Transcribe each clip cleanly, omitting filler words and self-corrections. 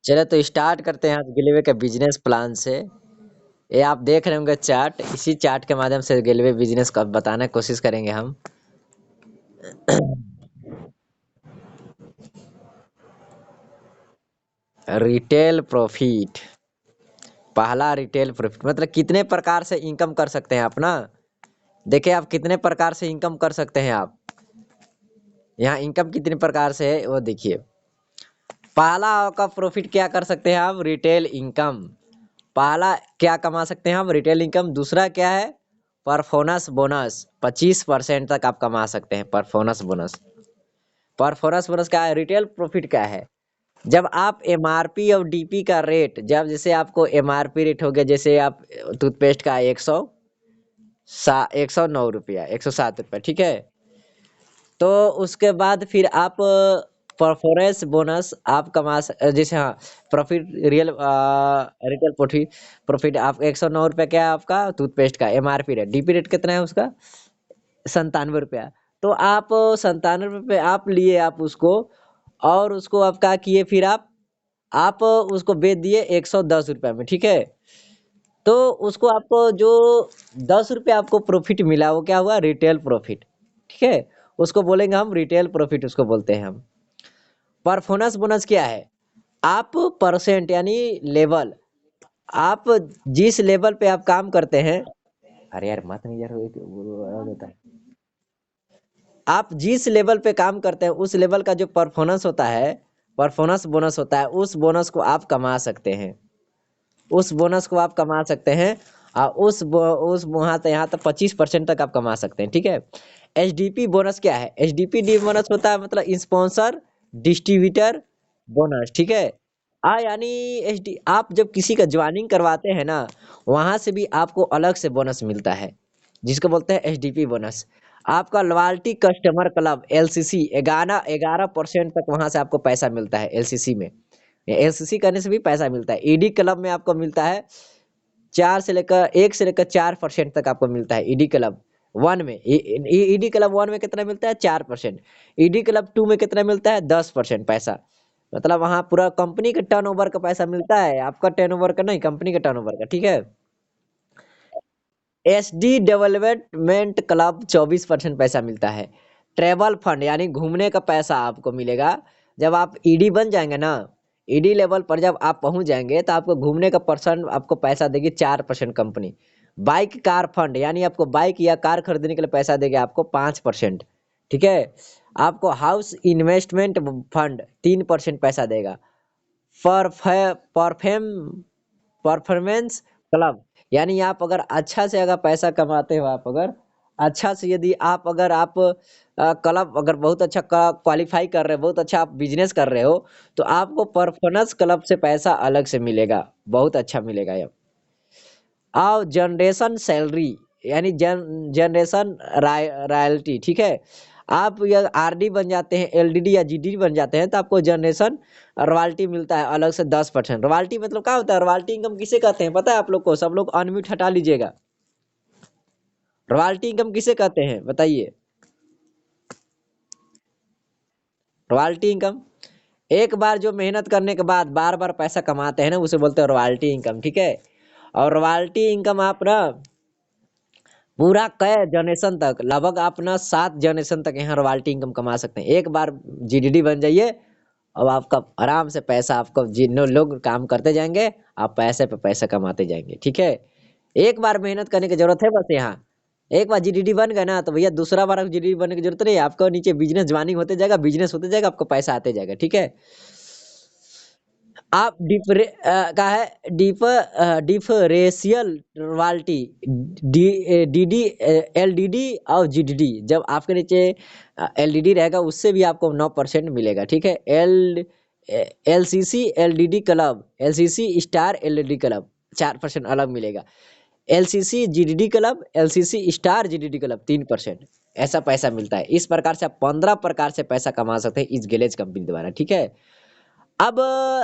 चलो तो स्टार्ट करते हैं आज गिलवे के बिजनेस प्लान से। ये आप देख रहे होंगे चार्ट, इसी चार्ट के माध्यम से गिलवे बिजनेस का बताने की कोशिश करेंगे हम। रिटेल प्रॉफिट, पहला रिटेल प्रॉफिट मतलब कितने प्रकार से इनकम कर सकते हैं आप ना। देखिए आप कितने प्रकार से इनकम कर सकते हैं आप। यहाँ इनकम कितने प्रकार से है वो देखिए। पहला आपका प्रॉफिट क्या कर सकते हैं आप, रिटेल इनकम। पहला क्या कमा सकते हैं हम, रिटेल इनकम। दूसरा क्या है, परफॉर्मेंस बोनस। 25% तक आप कमा सकते हैं परफॉर्मेंस बोनस। परफॉर्मेंस बोनस क्या है, रिटेल प्रॉफिट क्या है। जब आप एमआरपी और डीपी का रेट, जब जैसे आपको एमआरपी रेट हो गया, जैसे आप टूथपेस्ट का 109 रुपया, 107 रुपया, ठीक है। तो उसके बाद फिर आप परफॉर्मेंस बोनस आप जैसे हाँ, profit real retail profit profit आप 109 रुपया क्या है आपका टूथपेस्ट का एमआरपी रेट। डीपी रेट कितना है उसका, 97 रुपया। तो आप 97 रुपये आप लिए, आप उसको, और उसको आप क्या किए, फिर आप उसको बेच दिए 110 रुपया में, ठीक है। तो उसको आपको जो 10 रुपया आपको प्रॉफिट मिला वो क्या हुआ, रिटेल प्रॉफिट, ठीक है। उसको बोलेंगे हम रिटेल प्रॉफिट, उसको बोलते हैं हम। परफॉर्मेंस बोनस क्या है, आप परसेंट यानी लेवल, आप जिस लेवल पे आप काम करते हैं। अरे यार मत नहीं यार, वो होता है। आप जिस लेवल पे काम करते हैं उस लेवल का जो परफॉर्मेंस होता है, परफॉर्मेंस बोनस होता है, उस बोनस को आप कमा सकते हैं। उस बोनस को आप कमा सकते हैं। और उस वहां तक यहाँ तक 25% तक आप कमा सकते हैं, ठीक है। एचडीपी बोनस क्या है, एचडीपी डी बोनस होता है मतलब स्पॉन्सर डिस्ट्रीब्यूटर बोनस, ठीक है। यानी एच डी, आप जब किसी का ज्वाइनिंग करवाते हैं ना, वहां से भी आपको अलग से बोनस मिलता है, जिसको बोलते हैं एचडीपी बोनस। आपका लॉयल्टी कस्टमर क्लब एलसीसी 11% तक वहां से आपको पैसा मिलता है एलसीसी में। एलसीसी करने से भी पैसा मिलता है। ईडी क्लब में आपको मिलता है 1 से लेकर 4% तक आपको मिलता है। ईडी क्लब वन में, ईडी क्लब वन में कितना मिलता है, 4%। ईडी क्लब टू में कितना मिलता है, 10% पैसा। मतलब वहां पूरा कंपनी के टर्नओवर का पैसा मिलता है, आपका टर्नओवर का नहीं, कंपनी के टर्नओवर का, ठीक है। एसडी डेवलपमेंट क्लब 24% पैसा मिलता है। ट्रेवल फंड यानी घूमने का पैसा आपको मिलेगा। जब आप ईडी बन जाएंगे ना, ईडी लेवल पर जब आप पहुंच जाएंगे तो आपको घूमने का पर्सन आपको पैसा देगी 4% कंपनी। बाइक कार फंड यानी आपको बाइक या कार खरीदने के लिए पैसा देगी आपको 5%, ठीक है। आपको हाउस इन्वेस्टमेंट फंड 3% पैसा देगा। परफेम परफॉर्मेंस क्लब यानी आप अगर अच्छा से अगर पैसा कमाते हो, आप अगर अच्छा से, यदि आप अगर आप क्लब अगर बहुत अच्छा क्वालिफाई कर रहे हो, बहुत अच्छा आप बिजनेस कर रहे हो, तो आपको परफॉर्मेंस क्लब से पैसा अलग से मिलेगा, बहुत अच्छा मिलेगा ये। और जनरेशन सैलरी यानी जनरेशन रॉयल्टी, ठीक है। आप या आरडी बन जाते हैं, एलडीडी या जीडी बन जाते हैं, तो आपको जनरेशन रॉयल्टी मिलता है अलग से 10%। रॉयल्टी मतलब क्या होता है, रॉयल्टी इनकम किसे कहते हैं पता है आप लोग को, सब लोग अनम्यूट हटा लीजिएगा। रॉयल्टी इनकम किसे कहते हैं बताइए। रॉयल्टी इनकम, एक बार जो मेहनत करने के बाद बार बार पैसा कमाते हैं ना, उसे बोलते हैं रॉयल्टी इनकम, ठीक है। और रॉयल्टी इनकम आप ना पूरा कई जनरेशन तक, लगभग आप ना 7 जनरेशन तक यहाँ रॉयल्टी इनकम कमा सकते हैं। एक बार जीडीडी बन जाइए, अब आपका आराम से पैसा, आपको जिन लोग काम करते जाएंगे, आप पैसे पे पैसा कमाते जाएंगे, ठीक है। एक बार मेहनत करने की जरूरत है बस यहाँ। एक बार जीडीडी बन गए ना, तो भैया दूसरा बार जीडीडी बनने की जरूरत नहीं है आपको। नीचे बिजनेस ज्वाइनिंग होते जाएगा, बिजनेस होते जाएगा, आपको पैसा आते जाएगा, ठीक है। आप का है डिफरेंशियल रॉयल्टी, डीडी, एलडीडी और जीडीडी। जब आपके नीचे एलडीडी रहेगा, उससे भी आपको 9% मिलेगा, ठीक है। LCC LDD club, LCC star LDD club 4% अलग मिलेगा। LCC GDD club, LCC star GDD club 3%। ऐसा पैसा मिलता है। इस प्रकार से आप 15 प्रकार से पैसा कमा सकते हैं इस गैलेज कंपनी द्वारा, ठीक है। अब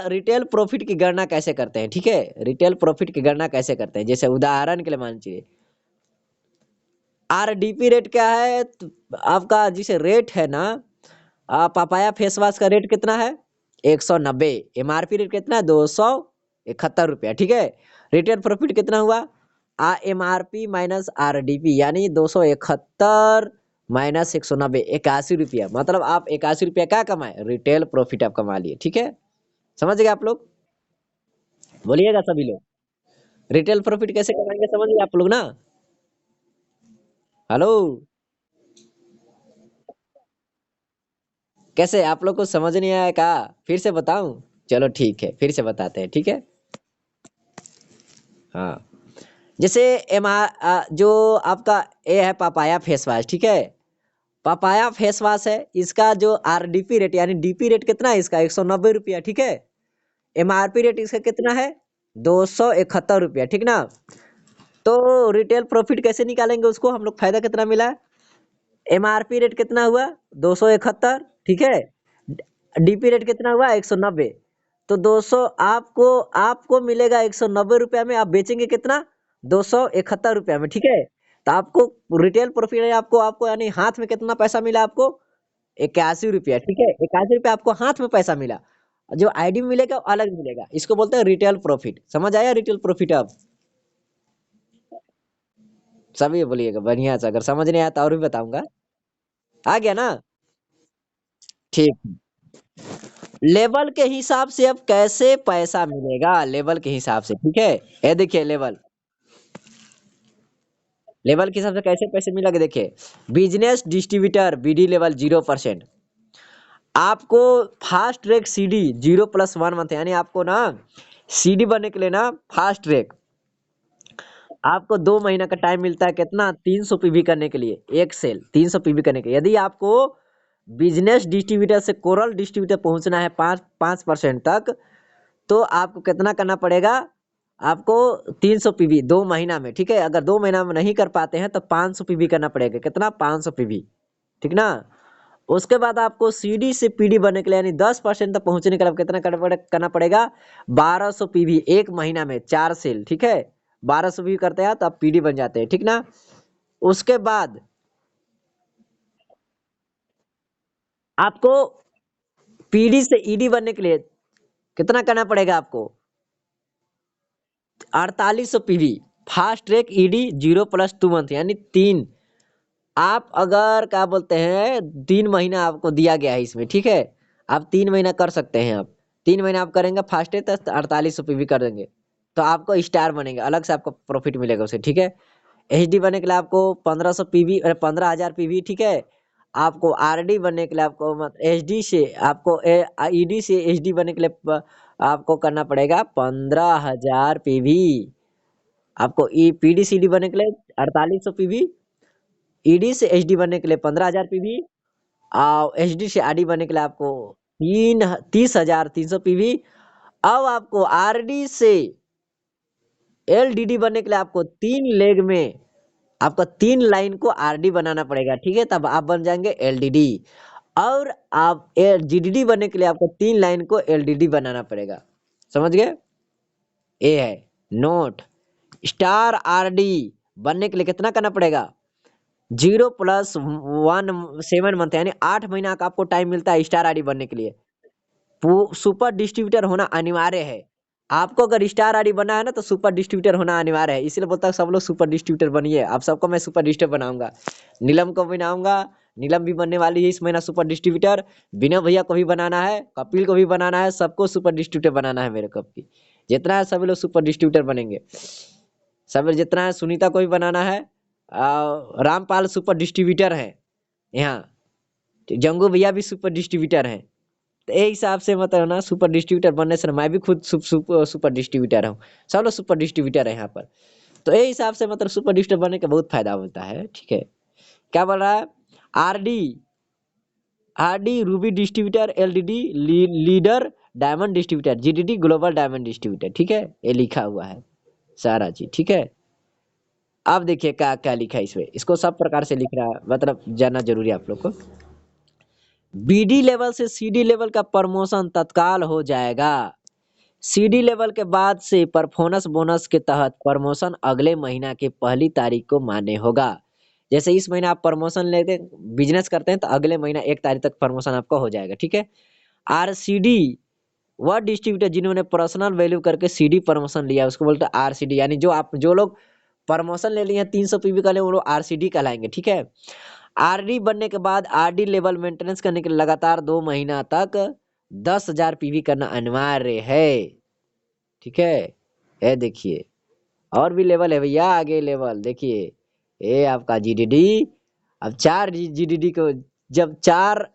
रिटेल प्रॉफिट की गणना कैसे करते हैं, ठीक है। रिटेल प्रॉफिट की गणना कैसे करते हैं, जैसे उदाहरण के लिए मान लीजिए आरडीपी रेट क्या है, आपका जिसे रेट है ना, पापाया फेस वॉश का रेट कितना है, 190। एमआरपी रेट कितना है? 271 रुपया, ठीक है। रिटेल प्रॉफिट कितना हुआ? एमआरपी माइनस आरडीपी, यानी 271 माइनस 190, 81 रुपया। मतलब आप 81 रुपया क्या कमाए? रिटेल प्रॉफिट आप कमा लिए, ठीक है। समझ गए आप लोग? बोलिएगा सभी लोग। रिटेल प्रॉफिट कैसे कमाएंगे समझ गए आप लोग ना? हेलो। कैसे आप लोग को समझ नहीं आया क्या? फिर से बताऊं? चलो ठीक है, फिर से बताते हैं, ठीक है। हाँ, जैसे जो आपका ए है पापाया फेस वॉश, ठीक है। पापाया फेस वॉश है, इसका जो आरडीपी रेट यानी डीपी रेट कितना है इसका? 190 रुपया, ठीक है। एमआरपी रेट इसका कितना है? 271 रुपया, ठीक ना। तो रिटेल प्रॉफिट कैसे निकालेंगे उसको हम लोग? फायदा कितना मिला? एमआरपी रेट कितना हुआ? 271, ठीक है। डीपी रेट कितना हुआ? 190। तो 200 आपको आपको मिलेगा 190 रुपया में। आप बेचेंगे कितना? 271 रुपया में, ठीक है। तो आपको रिटेल प्रॉफिट है, आपको आपको यानी हाथ में कितना पैसा मिला आपको? 81 रुपया, ठीक है। 81 रुपया आपको हाथ में पैसा मिला। जो आईडी में मिलेगा वो अलग मिलेगा, इसको बोलते हैं रिटेल प्रॉफिट। समझ आया रिटेल प्रॉफिट अब? सभी बोलिएगा बढ़िया से। अगर समझ नहीं आया तो और भी बताऊंगा। आ गया ना? ठीक। लेवल के हिसाब से अब कैसे पैसा मिलेगा? लेवल के हिसाब से, ठीक है। ये देखिए लेवल। लेवल के हिसाब से कैसे पैसे मिलेगा देखिए। Business distributor BD level 0%। आपको फास्ट ट्रैक सीडी 0+1 मंथ, यानी आपको ना सीडी बनने के लिए ना फास्ट ट्रैक आपको 2 महीना का टाइम मिलता है। कितना? 300 पीवी करने के लिए। एक सेल 300 पीवी करने के लिए। यदि आपको बिजनेस डिस्ट्रीब्यूटर से कोरल डिस्ट्रीब्यूटर पहुंचना है 5% तक, तो आपको कितना करना पड़ेगा? आपको 300 पीवी 2 महीना में, ठीक है। अगर 2 महीना में नहीं कर पाते हैं तो 500 पीवी करना पड़ेगा। कितना? 500 पीवी, ठीक ना। उसके बाद आपको सीडी से पीडी बनने के लिए यानी 10% तक पहुंचने के लिए कितना करना पड़ेगा? 1200 पीवी 1 महीना में 4 सेल, ठीक है। 1200 पीवी करते हैं तो आप पीडी बन जाते हैं, ठीक ना। उसके बाद आपको पीडी से ईडी बनने के लिए कितना करना पड़ेगा आपको? 4800 PV fast track ED 0+2 month, यानी 3। आप अगर क्या बोलते हैं 3 महीना आपको दिया गया है इसमें, ठीक है। आप 3 महीना कर सकते हैं। आप 3 महीना आप करेंगे फास्ट ट्रैक तो 4800 पीवी कर देंगे, तो आपको स्टार बनेंगे, अलग से आपको प्रॉफिट मिलेगा उसे, ठीक है। एचडी बनने के लिए आपको 1500 पीवी 15,000 पीवी, ठीक है। आपको आरडी बनने के लिए आपको एचडी से आपको ईडी से एचडी बनने के लिए आपको करना पड़ेगा 15,000 पीवी। आपको ई पीडी सीडी बनने के लिए 4800 पीवी, ईडी से एचडी बनने के लिए 15,000 पीवी, और एचडी से आरडी बनने के लिए आपको 30,300 पीवी। अब आपको आरडी से एलडीडी बनने के लिए आपको 3 लेग में आपका 3 लाइन को आरडी बनाना पड़ेगा, ठीक है। तब आप बन जाएंगे एलडीडी। और आप जीडीडी बनने के लिए आपको 3 लाइन को एलडीडी बनाना पड़ेगा। समझ गए? ए है नोट। स्टार आरडी बनने के लिए कितना करना पड़ेगा? 0+17 मंथ, यानी 8 महीना का आपको टाइम मिलता है स्टार आरडी बनने के लिए। सुपर डिस्ट्रीब्यूटर होना अनिवार्य है। आपको अगर स्टार आरडी बनना है ना तो सुपर डिस्ट्रीब्यूटर होना अनिवार्य है। इसलिए बोलता हूँ सब लोग सुपर डिस्ट्रीब्यूटर बनिए। आप सबको मैं सुपर डिस्ट्रीब्यूटर बनाऊंगा। नीलम को बनाऊंगा। नीलम भी बनने वाली है इस महीना सुपर डिस्ट्रीब्यूटर। विनय भैया को भी बनाना है, कपिल को भी बनाना है, सबको सुपर डिस्ट्रीब्यूटर बनाना है मेरे को की। जितना है सभी लोग सुपर डिस्ट्रीब्यूटर बनेंगे। सब जितना है सुनीता को भी बनाना है। रामपाल सुपर डिस्ट्रीब्यूटर है यहाँ। जंगू भैया भी सुपर डिस्ट्रीब्यूटर हैं। तो ये हिसाब से मतलब ना सुपर डिस्ट्रीब्यूटर बनने से मैं भी खुद सुपर डिस्ट्रीब्यूटर हूँ। सब लोग सुपर डिस्ट्रीब्यूटर है यहाँ पर। तो ये हिसाब से मतलब सुपर डिस्ट्रीब्यूटर बनने का बहुत फायदा होता है, ठीक है। क्या बोल रहा है? RD RD ruby distributor, LDD leader diamond distributor, GDD global diamond distributor, ठीक है। ये लिखा हुआ है सारा चीज, ठीक है। अब देखिए क्या क्या लिखा है इसमें, इसको सब प्रकार से लिख रहा है, मतलब जानना जरूरी है आप लोग को। बीडी लेवल से सीडी लेवल का प्रमोशन तत्काल हो जाएगा। सीडी लेवल के बाद से परफॉर्मेंस बोनस के तहत प्रमोशन अगले महीना की पहली तारीख को मान्य होगा। जैसे इस महीना आप प्रमोशन लेते बिजनेस करते हैं तो अगले महीना 1 तारीख तक प्रमोशन आपका हो जाएगा, ठीक है। आरसीडी वह डिस्ट्रीब्यूटर जिन्होंने पर्सनल वैल्यू करके सीडी प्रमोशन लिया उसको बोलते हैं आरसीडी, यानी जो लोग प्रमोशन ले लिए हैं 300 पीवी का ले वो लोग आरसीडी कहलाएंगे, ठीक है। आरडी बनने के बाद आरडी लेवल मेंटेनेंस करने के लिए लगातार 2 महीना तक 10,000 पीवी करना अनिवार्य है, ठीक है। ये देखिए और भी लेवल है भैया, आगे लेवल देखिए, ये आपका जीडीडी। अब 4 जीडीडी को, जब 4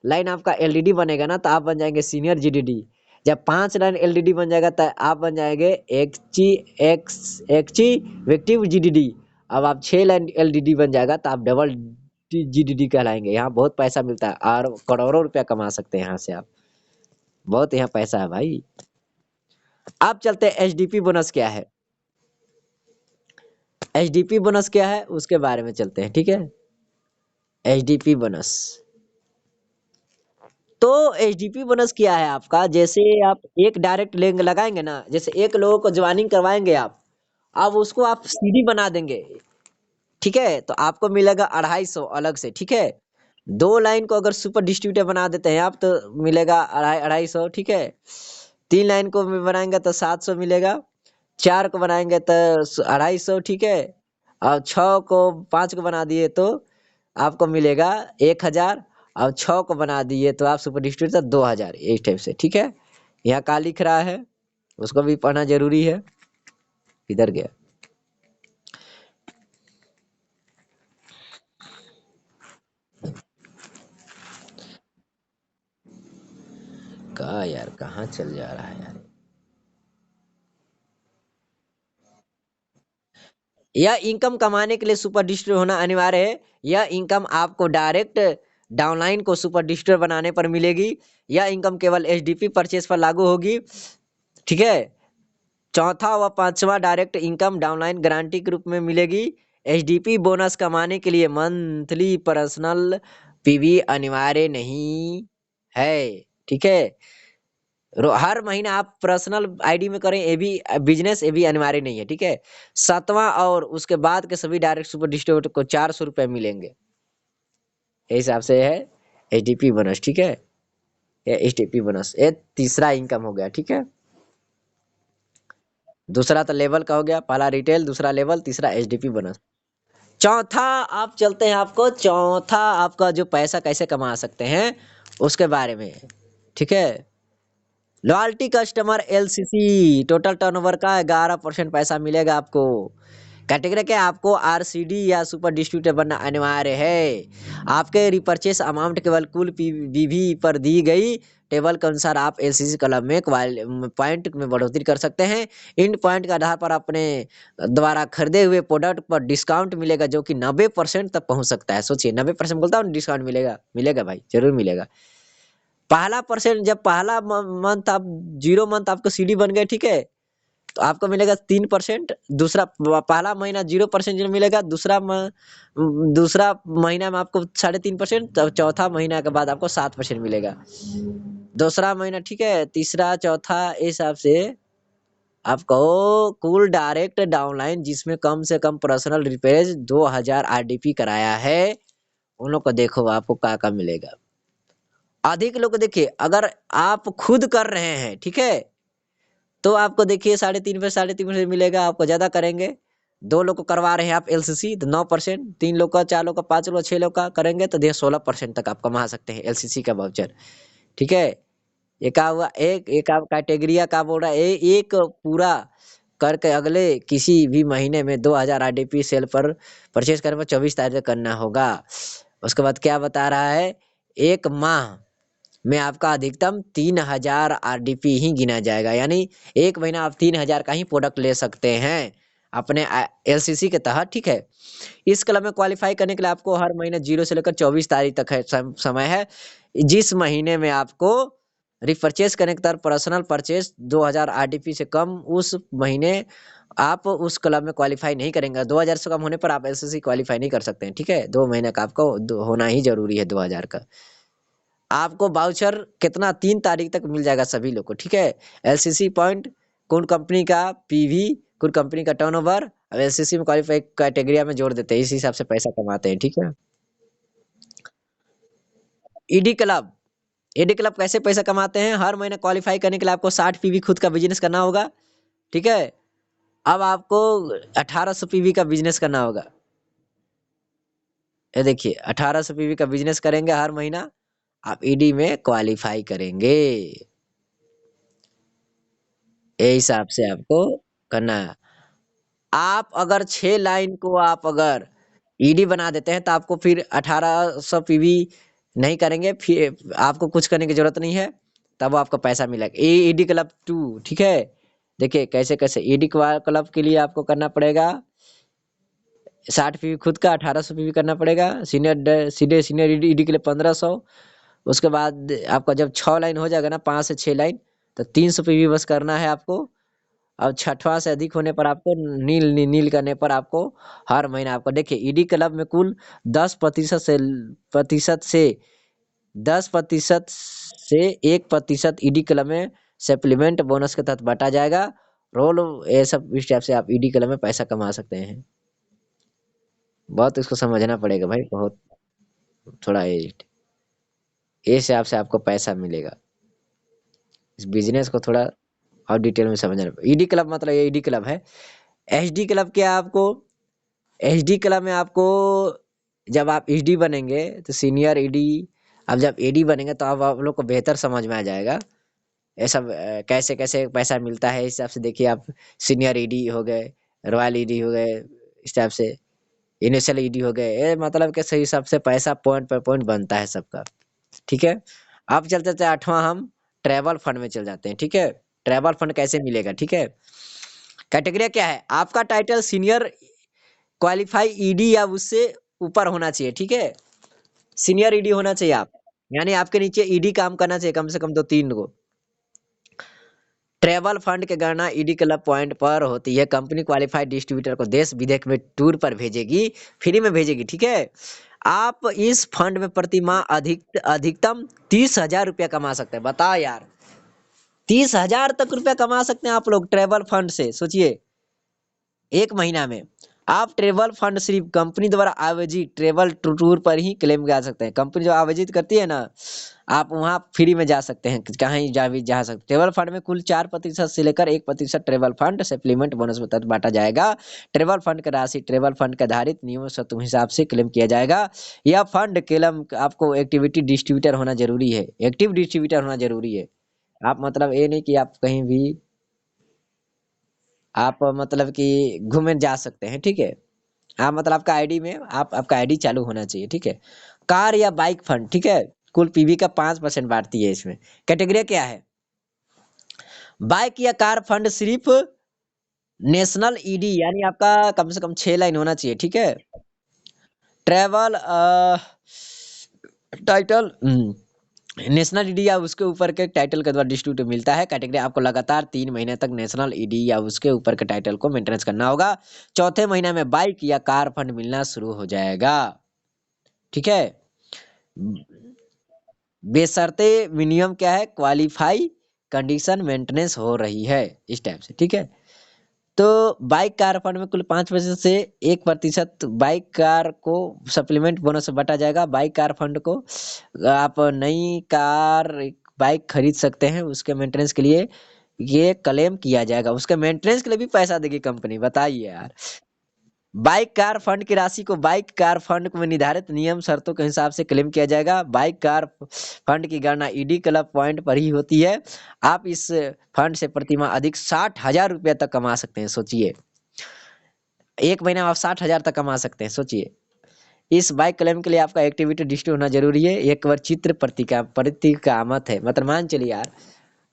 लाइन आपका एलडीडी बनेगा ना तो आप बन जाएंगे सीनियर जीडीडी। जब 5 लाइन एलडीडी बन जाएगा तो आप बन जाएंगे एक्ची वेक्टिव जीडीडी। अब आप 6 लाइन एलडीडी बन जाएगा तो आप डबल जीडीडी कहलाएंगे। यहाँ बहुत पैसा मिलता है और करोड़ों रुपया कमा सकते हैं यहाँ से आप, बहुत यहाँ पैसा है भाई। आप चलते हैं एचडीपी बोनस क्या है, एचडीपी बोनस क्या है उसके बारे में चलते हैं, ठीक है। एचडीपी बोनस, तो एचडीपी बोनस क्या है आपका, जैसे आप एक डायरेक्ट लिंक लगाएंगे ना, जैसे एक लोगों को ज्वाइनिंग करवाएंगे आप, अब उसको आप सीडी बना देंगे, ठीक है, तो आपको मिलेगा 250 अलग से, ठीक है। 2 लाइन को अगर सुपर डिस्ट्रीब्यूटर बना देते हैं आप तो मिलेगा 250, ठीक है। 3 लाइन को भी बनाएंगे तो 700 मिलेगा, 4 को बनाएंगे तो 250, ठीक है। और 5 को बना दिए तो आपको मिलेगा 1,000, और 6 को बना दिए तो आप सुपर डिस्ट्रीब्यूटर 2,000, इस टाइप से, ठीक है। यहाँ का लिख रहा है उसको भी पढ़ना जरूरी है, इधर गया। कहा यार, कहाँ चल जा रहा है यार। यह इनकम कमाने के लिए सुपर डिस्ट्रीब्यूटर होना अनिवार्य है। यह इनकम आपको डायरेक्ट डाउनलाइन को सुपर डिस्ट्रीब्यूटर बनाने पर मिलेगी। यह इनकम केवल एचडीपी परचेज पर लागू होगी, ठीक है। चौथा व पांचवा डायरेक्ट इनकम डाउनलाइन गारंटी के रूप में मिलेगी। एचडीपी बोनस कमाने के लिए मंथली पर्सनल पीवी अनिवार्य नहीं है, ठीक है। हर महीना आप पर्सनल आईडी में करें ये भी बिजनेस, ये भी अनिवार्य नहीं है, ठीक है। 7वां और उसके बाद के सभी डायरेक्ट सुपर डिस्ट्रीब्यूटर को 400 रुपये मिलेंगे, ये हिसाब से है एचडीपी बोनस, ठीक है। ये एचडीपी बोनस ये तीसरा इनकम हो गया, ठीक है। दूसरा तो लेवल का हो गया, पहला रिटेल, दूसरा लेवल, तीसरा एचडीपी बोनस। चौथा आप चलते हैं, आपको चौथा आपका जो पैसा कैसे कमा सकते हैं उसके बारे में, ठीक है। Loyalty customer LCC, total turnover का 11% पैसा मिलेगा आपको। कैटेगरी क्या, आपको आरसीडी या सुपर डिस्ट्रीब्यूटर बनना अनिवार्य है। आपके रिपर्चेस अमाउंट केवल कुल पीवी पर दी गई टेबल के अनुसार आप एलसीसी क्लब में पॉइंट में बढ़ोतरी कर सकते हैं। इन पॉइंट के आधार पर अपने द्वारा खरीदे हुए प्रोडक्ट पर डिस्काउंट मिलेगा जो कि 90% तक पहुंच सकता है। सोचिए 90% बोलता हूँ डिस्काउंट मिलेगा, मिलेगा भाई, जरूर मिलेगा। पहला परसेंट, जब पहला मंथ आप 0 मंथ आपको सीडी बन गए, ठीक है, तो आपको मिलेगा 3%। दूसरा पहला महीना 0% मिलेगा, दूसरा महीना में आपको 3.5%, तब चौथा महीना के बाद आपको 7% मिलेगा दूसरा महीना, ठीक है। तीसरा चौथा इस हिसाब से आपको कुल डायरेक्ट डाउनलाइन जिसमें कम से कम पर्सनल रिपेयर 2000 आरडीपी कराया है उन लोग को देखो आपको क्या मिलेगा। अधिक लोग देखिए, अगर आप खुद कर रहे हैं, ठीक है, तो आपको देखिए 3.5% मिलेगा। आपको ज्यादा करेंगे, 2 लोग को करवा रहे हैं आप एलसीसी तो 9%, 3 लोग का, 4 लोग का, 5 लोग, 6 लोग का करेंगे तो देखिए 16% तक आप कमा सकते हैं एलसीसी का वाउचर, ठीक है। एक हुआ, एक आप कैटेगरिया का बोल रहा है, एक पूरा करके अगले किसी भी महीने में 2000 आरडीपी सेल पर परचेज करने पर 24 तारीख तक करना होगा। उसके बाद क्या बता रहा है, एक माह में आपका अधिकतम 3000 आरडीपी ही गिना जाएगा, यानी एक महीना आप 3000 का ही प्रोडक्ट ले सकते हैं अपने एलसीसी के तहत, ठीक है। इस क्लब में क्वालिफाई करने के लिए आपको हर महीने 0 से लेकर 24 तारीख तक है समय है। जिस महीने में आपको रिपर्चेज करने के तहत पर्सनल परचेज 2000 आरडीपी से कम, उस महीने आप उस क्लब में क्वालिफाई नहीं करेंगे। 2000 से कम होने पर आप एलसीसी क्वालिफाई नहीं कर सकते हैं, ठीक है। 2 महीने का आपको होना ही जरूरी है 2000 का। आपको वाउचर कितना 3 तारीख तक मिल जाएगा सभी लोग को, ठीक है। एलसीसी पॉइंट, कौन कंपनी का पीवी, कौन कंपनी का टर्नओवर, अब एलसीसी में क्वालिफाई कैटेगरिया में जोड़ देते हैं, इस हिसाब से पैसा कमाते हैं, ठीक है। ईडी क्लब, ईडी क्लब कैसे पैसा कमाते हैं? हर महीने क्वालिफाई करने के लिए आपको 60 पीवी खुद का बिजनेस करना होगा, ठीक है। अब आपको 1800 पीवी का बिजनेस करना होगा। ये देखिए 1800 पीवी का बिजनेस करेंगे हर महीना, आप ईडी में क्वालिफाई करेंगे। ये हिसाब से आपको करना है। आप अगर 6 लाइन को आप अगर ईडी बना देते हैं तो आपको फिर 1800 पीवी नहीं करेंगे, फिर आपको कुछ करने की जरूरत नहीं है, तब आपको पैसा मिलेगा। ईडी क्लब 2, ठीक है। देखिए कैसे कैसे ईडी क्लब के लिए आपको करना पड़ेगा 60 पीवी खुद का, 1800 पीवी करना पड़ेगा। सीधे सीनियर ईडी के लिए 1500। उसके बाद आपका जब 6 लाइन हो जाएगा ना, 5 से 6 लाइन, तो 300 पीवी बस करना है आपको। और छठवां से अधिक होने पर आपको नील करने पर आपको हर महीना आपको देखिए ईडी क्लब में कुल 10% से 1% ईडी क्लब में सप्लीमेंट बोनस के तहत बांटा जाएगा। रोल ये सब इस टाइप से आप ईडी क्लब में पैसा कमा सकते हैं। बहुत इसको समझना पड़ेगा भाई, बहुत थोड़ा ये हिसाब से आपको पैसा मिलेगा। इस बिजनेस को थोड़ा और डिटेल में समझना। ईडी क्लब मतलब ये ईडी क्लब है। एचडी क्लब क्या आपको, एचडी क्लब में आपको जब आप एचडी बनेंगे तो सीनियर ईडी, अब जब एडी बनेंगे तो अब आप लोग को बेहतर समझ में आ जाएगा ये सब कैसे कैसे पैसा मिलता है। इस हिसाब से देखिए आप सीनियर ईडी हो गए, रॉयल ईडी हो गए, इस टाइप से इनिशियल ईडी हो गए, ये मतलब के सही हिसाब से पैसा पॉइंट पर पॉइंट बनता है सबका, ठीक है। अब चलते थे 8वां, हम ट्रेवल फंड में चल जाते हैं, ठीक है। ट्रेवल फंड कैसे मिलेगा, ठीक है। कैटेगरी क्या है, आपका टाइटल सीनियर क्वालिफाई ईडी या उससे ऊपर होना चाहिए, ठीक है। सीनियर ईडी होना चाहिए आप, यानी आपके नीचे ईडी काम करना चाहिए कम से कम 2-3 गो। ट्रेवल फंड की गणना ईडी क्लब पॉइंट पर होती है। कंपनी क्वालिफाइड डिस्ट्रीब्यूटर को देश विदेश में टूर पर भेजेगी, फ्री में भेजेगी, ठीक है। आप इस फंड में प्रति माह अधिकतम 30,000 रुपया कमा सकते हैं। बताओ यार, 30,000 तक रुपया कमा सकते हैं आप लोग ट्रेवल फंड से, सोचिए। एक महीना में आप ट्रेवल फंड सिर्फ कंपनी द्वारा आयोजित ट्रेवल टूर पर ही क्लेम कर सकते हैं। कंपनी जो आयोजित करती है ना, आप वहां फ्री में जा सकते हैं, कहीं जा भी जा सकते हैं। ट्रेवल फंड में कुल 4% से लेकर 1% ट्रेवल फंड सप्लीमेंट बोनस में तहत बांटा जाएगा। ट्रेवल फंड का राशि ट्रेवल फंड के आधारित नियमों शर्तों हिसाब से क्लेम किया जाएगा। यह फंड क्लेम आपको एक्टिविटी डिस्ट्रीब्यूटर होना जरूरी है, एक्टिव डिस्ट्रीब्यूटर होना जरूरी है। आप मतलब ये नहीं कि आप कहीं भी आप मतलब कि घूमने जा सकते हैं, ठीक है। आप मतलब आपका आईडी में आपका आईडी चालू होना चाहिए, ठीक है। कार या बाइक फंड, ठीक है, कुल पीवी का 5% बांटती है इसमें। कैटेगरी क्या है, बाइक या कार फंड सिर्फ नेशनल ईडी, यानी आपका कम से कम 6 लाइन होना चाहिए, ठीक है। ट्रेवल टाइटल नेशनल ईडी या उसके ऊपर के टाइटल के द्वारा डिस्ट्रीब्यूट मिलता है। कैटेगरी आपको लगातार 3 महीने तक नेशनल ईडी या उसके ऊपर के टाइटल को मेंटेनेंस करना होगा। चौथे महीने में बाइक या कार फंड मिलना शुरू हो जाएगा, ठीक है। बेशर्ते मिनिमम क्या है, क्वालिफाई कंडीशन मेंटेनेंस हो रही है, इस टाइप से, ठीक है। तो बाइक कार फंड में कुल 5% से 1% बाइक कार को सप्लीमेंट बोनस से बांटा जाएगा। बाइक कार फंड को आप नई कार बाइक खरीद सकते हैं, उसके मेंटेनेंस के लिए ये क्लेम किया जाएगा। उसके मेंटेनेंस के लिए भी पैसा देगी कंपनी, बताइए यार। बाइक कार फंड की राशि को बाइक कार फंड में निर्धारित नियम शर्तों के हिसाब से क्लेम किया जाएगा। बाइक कार फंड की गणना ईडी क्लब पॉइंट पर ही होती है। आप इस फंड से प्रतिमाह अधिक 60,000 रुपया तक कमा सकते हैं, सोचिए। एक महीने में आप 60,000 तक कमा सकते हैं, सोचिए। इस बाइक क्लेम के लिए आपका एक्टिविटी डिस्ट्रिक्ट होना जरूरी है। एक बार चित्र प्रतिकामत है, मतलब मान चलिए यार,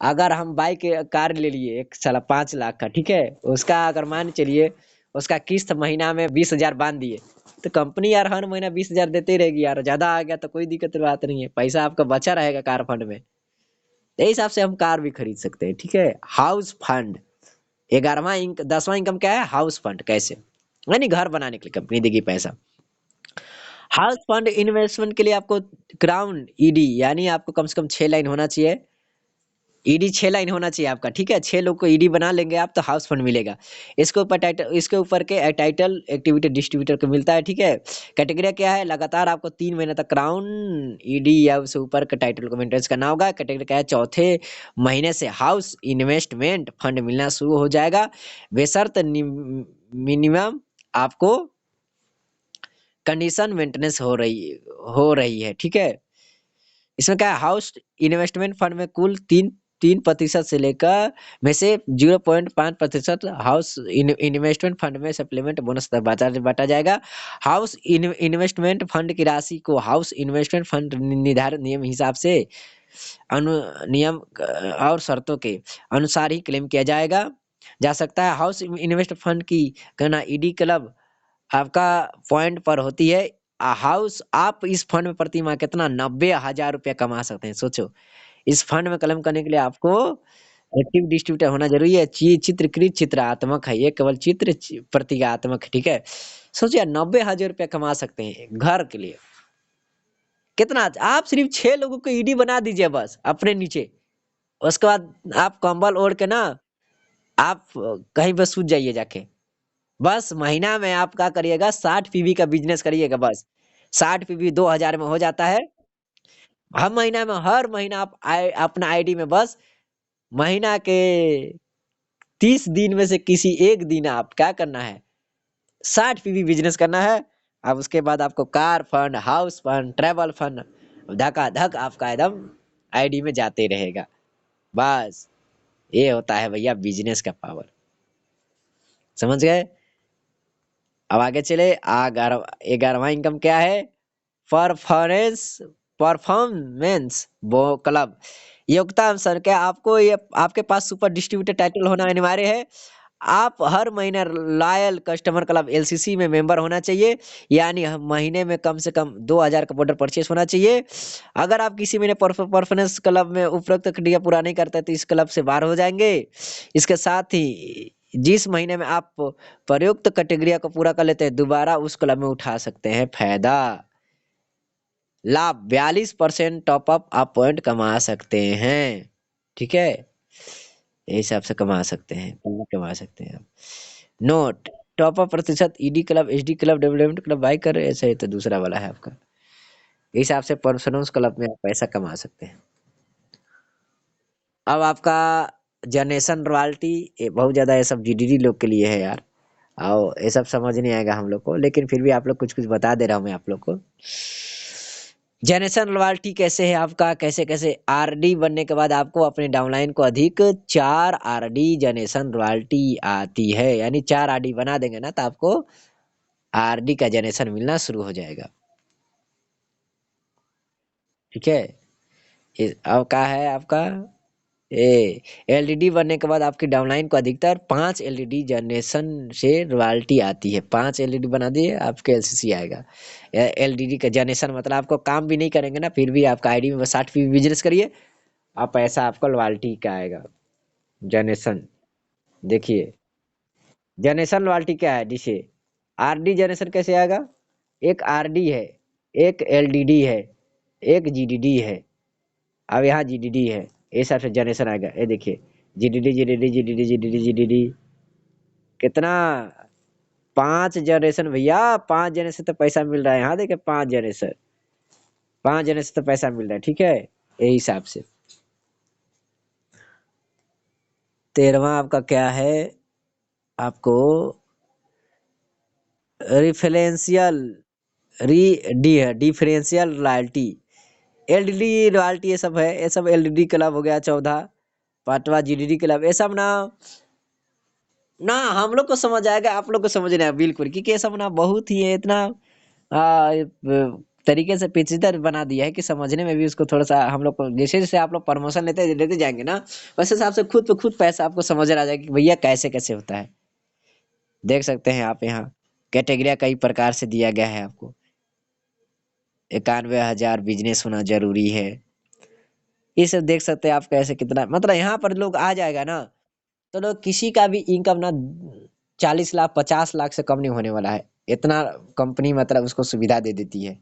अगर हम बाइक कार ले लिए एक साला 5 लाख का, ठीक है, उसका अगर मान चलिए उसका किस्त महीना में 20,000 बांध दिए, तो कंपनी यार हर महीना 20,000 देते ही रहेगी यार। ज्यादा आ गया तो कोई दिक्कत की बात नहीं है, पैसा आपका बचा रहेगा कार फंड में। तो हिसाब से हम कार भी खरीद सकते हैं, ठीक है। हाउस फंड 10वां इनकम क्या है, हाउस फंड कैसे, यानी घर बनाने के लिए कंपनी देगी पैसा। हाउस फंड इन्वेस्टमेंट के लिए आपको ग्राउंड ईडी, यानी आपको कम से कम 6 लाइन होना चाहिए। ईडी 6 लाइन होना चाहिए आपका, ठीक है? 6 लोग को ईडी बना लेंगे आप तो हाउस फंड मिलेगा। इसके ऊपर के टाइटल एक्टिविटी डिस्ट्रीब्यूटर को मिलता है, ठीक है? कैटेगरी क्या है? लगातार आपको 3 महीने तक क्राउन, ईडी या उससे ऊपर के टाइटल को मेंटेनेंस करना होगा। कैटेगरी क्या है? चौथे महीने से हाउस इन्वेस्टमेंट फंड मिलना शुरू हो जाएगा, बेशर्त मिनिमम आपको कंडीशन मेंटेनेंस हो रही है, ठीक है? इसमें क्या है, हाउस इन्वेस्टमेंट फंड में कुल 3% से लेकर में से 0.5% हाउस इन्वेस्टमेंट फंड में सप्लीमेंट बोनस तक बांटा जाएगा। हाउस इन्वेस्टमेंट फंड की राशि को हाउस इन्वेस्टमेंट फंड निर्धारित नियम हिसाब से अनु नियम और शर्तों के अनुसार ही क्लेम किया जा सकता है। हाउस इन्वेस्ट फंड की गणना ईडी क्लब आपका पॉइंट पर होती है। हाउस आप इस फंड में प्रति माह कितना 90,000 रुपया कमा सकते हैं, सोचो। इस फंड में क्लेम करने के लिए आपको एक्टिव डिस्ट्रीब्यूटर होना जरूरी है। चित्रकृत चित्रात्मक है, ये केवल प्रतीकात्मक है, ठीक है? सोचिए 90,000 रुपया कमा सकते हैं घर के लिए। कितना? आप सिर्फ 6 लोगों को ईडी बना दीजिए बस अपने नीचे। उसके बाद आप कंबल ओढ़ के ना आप कहीं बस सूत जाइए जाके। बस महीना में आप क्या करिएगा, 60 पीवी का बिजनेस करिएगा बस। 60 पीवी 2,000 में हो जाता है। हर महीना आप अपना आईडी में बस महीना के 30 दिन में से किसी एक दिन आप क्या करना है, 60 पीवी बिजनेस करना है। अब उसके बाद आपको car fund, house fund, travel fund धका धक आपका एकदम आईडी में जाते रहेगा। बस ये होता है भैया बिजनेस का पावर, समझ गए? अब आगे चले। 11वां इनकम क्या है? परफॉर्मेंस परफॉर्मेंस वो क्लब योग्यता अनुसार क्या आपको ये आपके पास सुपर डिस्ट्रीब्यूटर टाइटल होना अनिवार्य है। आप हर महीने लॉयल कस्टमर क्लब एलसीसी में मेंबर होना चाहिए, यानी महीने में कम से कम 2,000 का पाउडर परचेस होना चाहिए। अगर आप किसी महीने परफॉर्मेंस क्लब में उपरोक्त क्रिया पूरा नहीं करते तो इस क्लब से बाहर हो जाएंगे। इसके साथ ही जिस महीने में आप प्रयुक्त कैटेगरी को पूरा कर लेते हैं दोबारा उस क्लब में उठा सकते हैं फायदा लाभ। 42% टॉपअप आप पॉइंट कमा सकते हैं, ठीक है? ये हिसाब से कमा सकते हैं, पूंजी कमा सकते हैं आप। नोट: टॉपअप प्रतिशत ED club, HD club, development club by कर ऐसा ही तो दूसरा वाला है आपका। इस हिसाब से परफॉर्मेंस क्लब में आप पैसा कमा सकते हैं। अब आपका जनरेशन रॉयल्टी, ये बहुत ज्यादा ये सब जीडीडी लोग के लिए है यार। आओ ये सब समझ नहीं आएगा हम लोग को, लेकिन फिर भी आप लोग कुछ कुछ बता दे रहा हूँ मैं आप लोग को। जनरेशन रॉयल्टी कैसे है आपका, कैसे कैसे आरडी बनने के बाद आपको अपने डाउनलाइन को अधिक 4 आरडी जनरेशन रॉयल्टी आती है, यानी 4 आरडी बना देंगे ना तो आपको आरडी का जनरेशन मिलना शुरू हो जाएगा, ठीक है? अब क्या है आपका ए एलईडी बनने के बाद आपकी डाउनलाइन को अधिकतर 5 एलईडी जनरेशन से रॉयल्टी आती है। 5 एलईडी बना दिए आपके एलसीसी आएगा। एलईडी का जनरेशन मतलब आपको काम भी नहीं करेंगे ना फिर भी आपका आईडी में बस 60 बिजनेस करिए आप पैसा आपको रॉयल्टी का आएगा। जनरेशन देखिए, जनरेशन रॉयल्टी क्या है जिसे आरडी जनरेशन कैसे आएगा? एक आरडी है, एक एलडीडी है, एक जीडीडी है। अब यहाँ जीडीडी है, इस हिसाब से जनरेशन आएगा। ये देखिए जीडीडी जीडीडी जीडीडी जीडीडी जीडीडी कितना 5 जनरेशन भैया। 5 जनरेशन तो पैसा मिल रहा है, यहाँ देखिए 5 जनरेशन, 5 जनरेशन तो पैसा मिल रहा है, ठीक है? यही हिसाब से 13वां आपका क्या है? आपको रिफरेंशियल री डी है डिफरेंशियल रॉयल्टी, एलडीडी रॉयल्टी, ये सब है। ये सब एलडीडी क्लब हो गया 14, पांचवा जीडीडी क्लब। ये सब ना हम लोग को समझ आएगा, आप लोग को समझ नहीं आएगा बिल्कुल, क्योंकि ये सब ना बहुत ही इतना तरीके से पेचीदा बना दिया है कि समझने में भी उसको थोड़ा सा हम लोग को, जैसे जैसे आप लोग प्रमोशन लेते लेते जाएंगे ना वैसे हिसाब से खुद पे खुद पैसा आपको समझ आ जाएगा कि भैया कैसे कैसे होता है। देख सकते हैं आप यहाँ कैटेगरिया कई प्रकार से दिया गया है आपको। 91,000 बिजनेस होना जरूरी है, ये सब देख सकते हैं आप कैसे कितना, मतलब यहाँ पर लोग आ जाएगा ना तो लोग किसी का भी इनकम ना 40 लाख 50 लाख से कम नहीं होने वाला है। इतना कंपनी मतलब उसको सुविधा दे देती है।